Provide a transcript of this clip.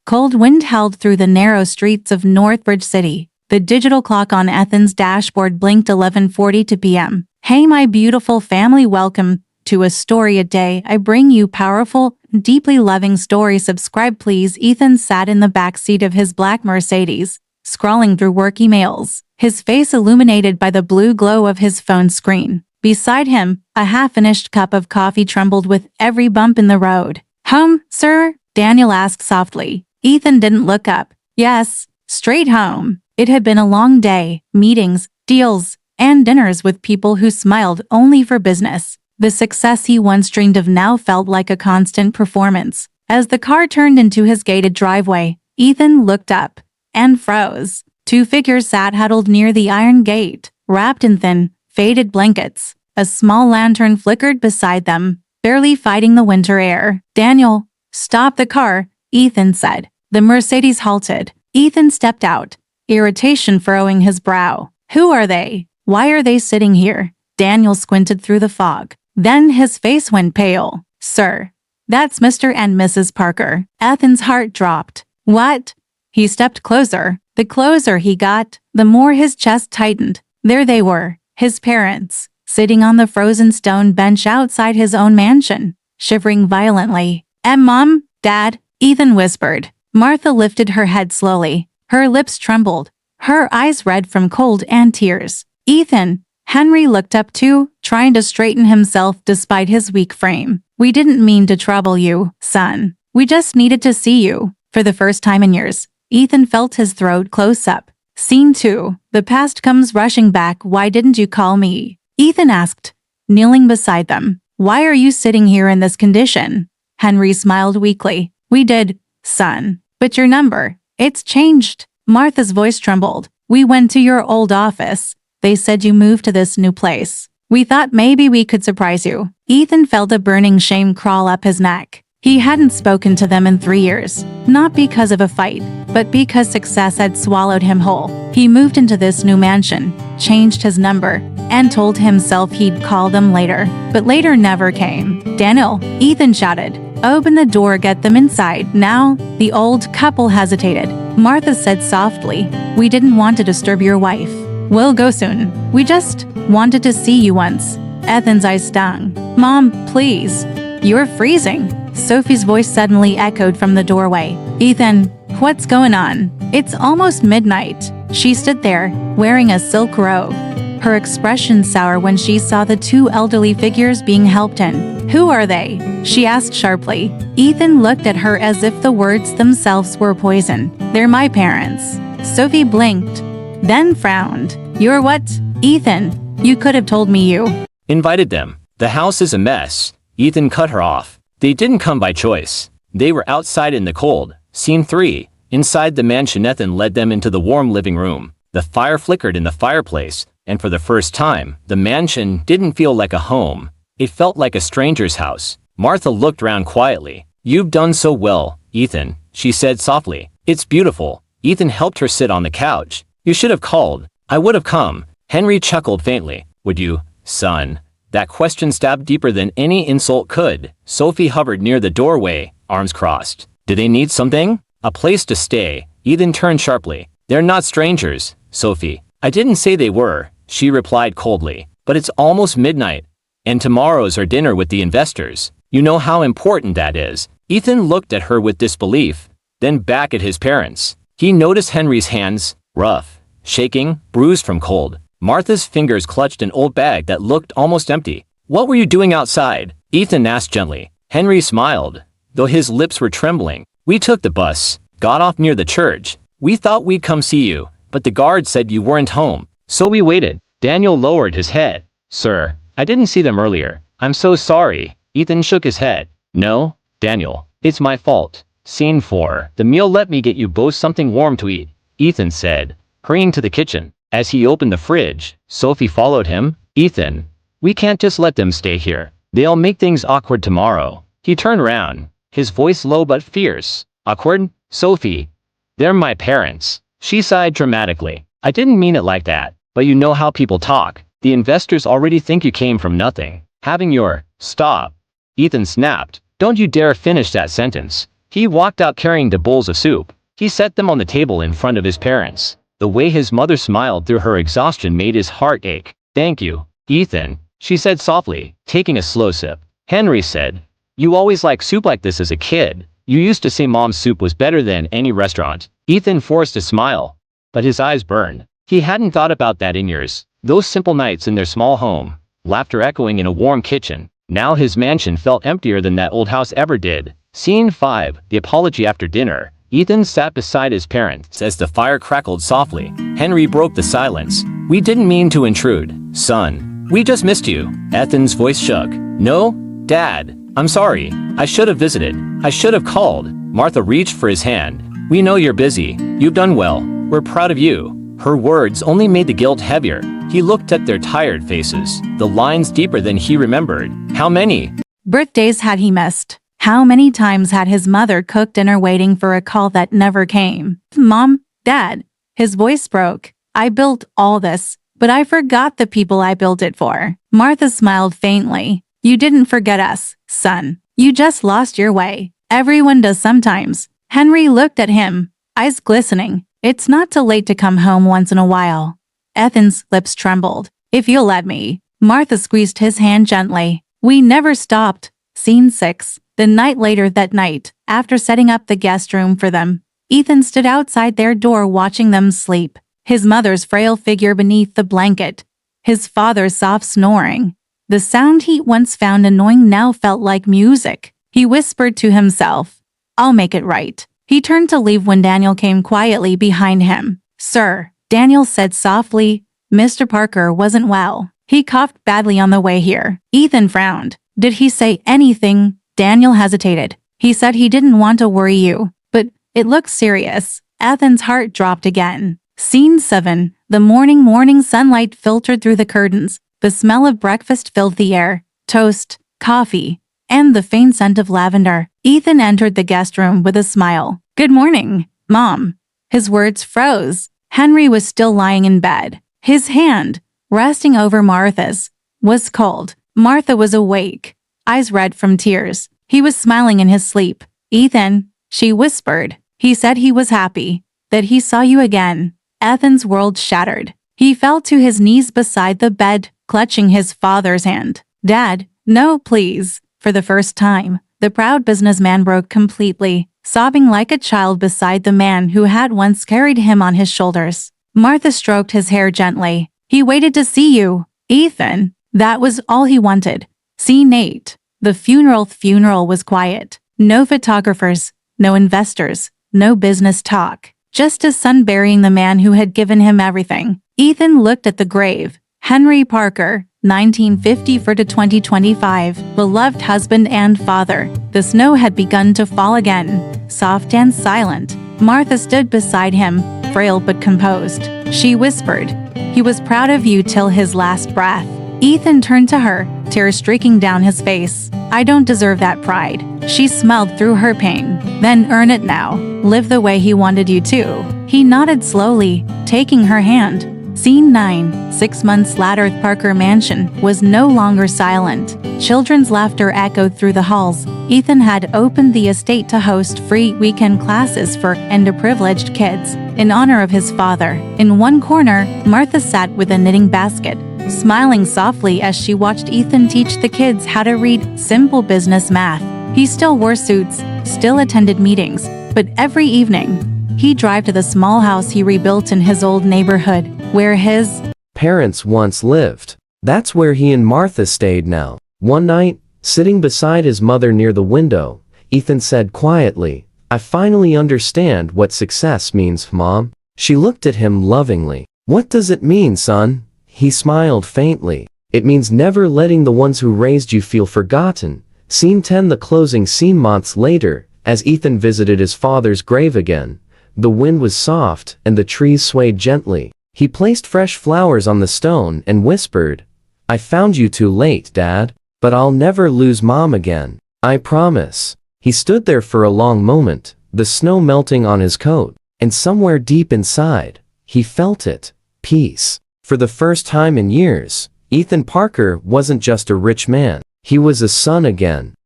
Cold wind howled through the narrow streets of Northbridge City. The digital clock on Ethan's dashboard blinked 11:42 p.m. Hey my beautiful family, welcome to A Story a Day. I bring you powerful, deeply loving stories. Subscribe please. Ethan sat in the back seat of his black Mercedes, scrolling through work emails, his face illuminated by the blue glow of his phone screen. Beside him, a half-finished cup of coffee trembled with every bump in the road. Home, sir? Daniel asked softly. Ethan didn't look up. Yes, straight home. It had been a long day, meetings, deals, and dinners with people who smiled only for business. The success he once dreamed of now felt like a constant performance. As the car turned into his gated driveway, Ethan looked up and froze. Two figures sat huddled near the iron gate, wrapped in thin, faded blankets. A small lantern flickered beside them, barely fighting the winter air. Daniel, stop the car, Ethan said. The Mercedes halted. Ethan stepped out, irritation furrowing his brow. Who are they? Why are they sitting here? Daniel squinted through the fog. Then his face went pale. Sir, that's Mr. and Mrs. Parker. Ethan's heart dropped. What? He stepped closer. The closer he got, the more his chest tightened. There they were, his parents, sitting on the frozen stone bench outside his own mansion, shivering violently. Mom, Dad, Ethan whispered. Martha lifted her head slowly. Her lips trembled, her eyes red from cold and tears. Ethan, Henry looked up too, trying to straighten himself despite his weak frame. We didn't mean to trouble you, son. We just needed to see you. For the first time in years, Ethan felt his throat close up. Scene 2. The past comes rushing back. Why didn't you call me? Ethan asked, kneeling beside them. Why are you sitting here in this condition? Henry smiled weakly. We did, son. But your number, it's changed. Martha's voice trembled. We went to your old office. They said you moved to this new place. We thought maybe we could surprise you. Ethan felt a burning shame crawl up his neck. He hadn't spoken to them in 3 years, not because of a fight, but because success had swallowed him whole. He moved into this new mansion, changed his number, and told himself he'd call them later. But later never came. Daniel, Ethan shouted. Open the door, get them inside. Now, the old couple hesitated. Martha said softly, we didn't want to disturb your wife. We'll go soon. We just wanted to see you once. Ethan's eyes stung. Mom, please. You're freezing. Sophie's voice suddenly echoed from the doorway. Ethan, what's going on? It's almost midnight. She stood there, wearing a silk robe, her expression sour when she saw the two elderly figures being helped in. Who are they? She asked sharply. Ethan looked at her as if the words themselves were poison. They're my parents. Sophie blinked, then frowned. You're what? Ethan, you could have told me you invited them. The house is a mess. Ethan cut her off. They didn't come by choice. They were outside in the cold. Scene 3. Inside the mansion, Ethan led them into the warm living room. The fire flickered in the fireplace, and for the first time, the mansion didn't feel like a home. It felt like a stranger's house. Martha looked round quietly. You've done so well, Ethan, she said softly. It's beautiful. Ethan helped her sit on the couch. You should have called. I would have come. Henry chuckled faintly. Would you, son? That question stabbed deeper than any insult could. Sophie hovered near the doorway, arms crossed. Do they need something? A place to stay. Ethan turned sharply. They're not strangers, Sophie. I didn't say they were, she replied coldly. But it's almost midnight, and tomorrow's our dinner with the investors. You know how important that is. Ethan looked at her with disbelief, then back at his parents. He noticed Henry's hands, rough, shaking, bruised from cold. Martha's fingers clutched an old bag that looked almost empty. What were you doing outside? Ethan asked gently. Henry smiled, though his lips were trembling. We took the bus, got off near the church. We thought we'd come see you, but the guard said you weren't home. So we waited. Daniel lowered his head. Sir, I didn't see them earlier. I'm so sorry. Ethan shook his head. No, Daniel, it's my fault. Scene 4. The meal. Let me get you both something warm to eat, Ethan said, hurrying to the kitchen. As he opened the fridge, Sophie followed him. Ethan, we can't just let them stay here. They'll make things awkward tomorrow. He turned around, his voice low but fierce. Awkward? Sophie, they're my parents. She sighed dramatically. I didn't mean it like that, but you know how people talk. The investors already think you came from nothing. Having your... Stop. Ethan snapped. Don't you dare finish that sentence. He walked out carrying the bowls of soup. He set them on the table in front of his parents. The way his mother smiled through her exhaustion made his heart ache. "Thank you, Ethan," she said softly, taking a slow sip. Henry said, "You always liked soup like this as a kid. You used to say Mom's soup was better than any restaurant." Ethan forced a smile, but his eyes burned. He hadn't thought about that in years. Those simple nights in their small home, laughter echoing in a warm kitchen. Now his mansion felt emptier than that old house ever did. Scene 5, the apology after dinner. Ethan sat beside his parents as the fire crackled softly. Henry broke the silence. "We didn't mean to intrude, son. We just missed you." Ethan's voice shook. "No, Dad. I'm sorry. I should have visited. I should have called." Martha reached for his hand. "We know you're busy. You've done well. We're proud of you." Her words only made the guilt heavier. He looked at their tired faces, the lines deeper than he remembered. How many birthdays had he missed? How many times had his mother cooked dinner waiting for a call that never came? "Mom, Dad," his voice broke. "I built all this, but I forgot the people I built it for." Martha smiled faintly. "You didn't forget us, son. You just lost your way. Everyone does sometimes." Henry looked at him, eyes glistening. "It's not too late to come home once in a while." Ethan's lips trembled. "If you'll let me." Martha squeezed his hand gently. "We never stopped." Scene 6. The night later that night, after setting up the guest room for them, Ethan stood outside their door watching them sleep. His mother's frail figure beneath the blanket. His father's soft snoring. The sound he once found annoying now felt like music. He whispered to himself, "I'll make it right." He turned to leave when Daniel came quietly behind him. "Sir," Daniel said softly, "Mr. Parker wasn't well. He coughed badly on the way here." Ethan frowned. "Did he say anything?" Daniel hesitated. "He said he didn't want to worry you, but it looks serious." Ethan's heart dropped again. Scene 7. The morning sunlight filtered through the curtains. The smell of breakfast filled the air. Toast, coffee, and the faint scent of lavender. Ethan entered the guest room with a smile. "Good morning, Mom." His words froze. Henry was still lying in bed. His hand, resting over Martha's, was cold. Martha was awake, eyes red from tears. He was smiling in his sleep. "Ethan," she whispered. "He said he was happy, that he saw you again." Ethan's world shattered. He fell to his knees beside the bed, clutching his father's hand. "Dad, no, please." For the first time, the proud businessman broke completely, sobbing like a child beside the man who had once carried him on his shoulders. Martha stroked his hair gently. "He waited to see you, Ethan." That was all he wanted. Scene 8. The funeral was quiet. No photographers, no investors, no business talk. Just his son burying the man who had given him everything. Ethan looked at the grave. Henry Parker, 1954 to 2025, beloved husband and father. The snow had begun to fall again, soft and silent. Martha stood beside him, frail but composed. She whispered, "He was proud of you till his last breath." Ethan turned to her, tears streaking down his face. "I don't deserve that pride." She smiled through her pain. "Then earn it now. Live the way he wanted you to." He nodded slowly, taking her hand. Scene 9. 6 months later, Parker Mansion was no longer silent. Children's laughter echoed through the halls. Ethan had opened the estate to host free weekend classes for underprivileged kids, in honor of his father. In one corner, Martha sat with a knitting basket, smiling softly as she watched Ethan teach the kids how to read simple business math. He still wore suits, still attended meetings, but every evening, he'd drive to the small house he rebuilt in his old neighborhood, where his parents once lived. That's where he and Martha stayed now. One night, sitting beside his mother near the window, Ethan said quietly, "I finally understand what success means, Mom." She looked at him lovingly. "What does it mean, son?" He smiled faintly. "It means never letting the ones who raised you feel forgotten." Scene 10. The closing scene. Months later, as Ethan visited his father's grave again, the wind was soft and the trees swayed gently. He placed fresh flowers on the stone and whispered, "I found you too late, Dad, but I'll never lose Mom again. I promise." He stood there for a long moment, the snow melting on his coat, and somewhere deep inside, he felt it, peace. For the first time in years, Ethan Parker wasn't just a rich man. He was a son again.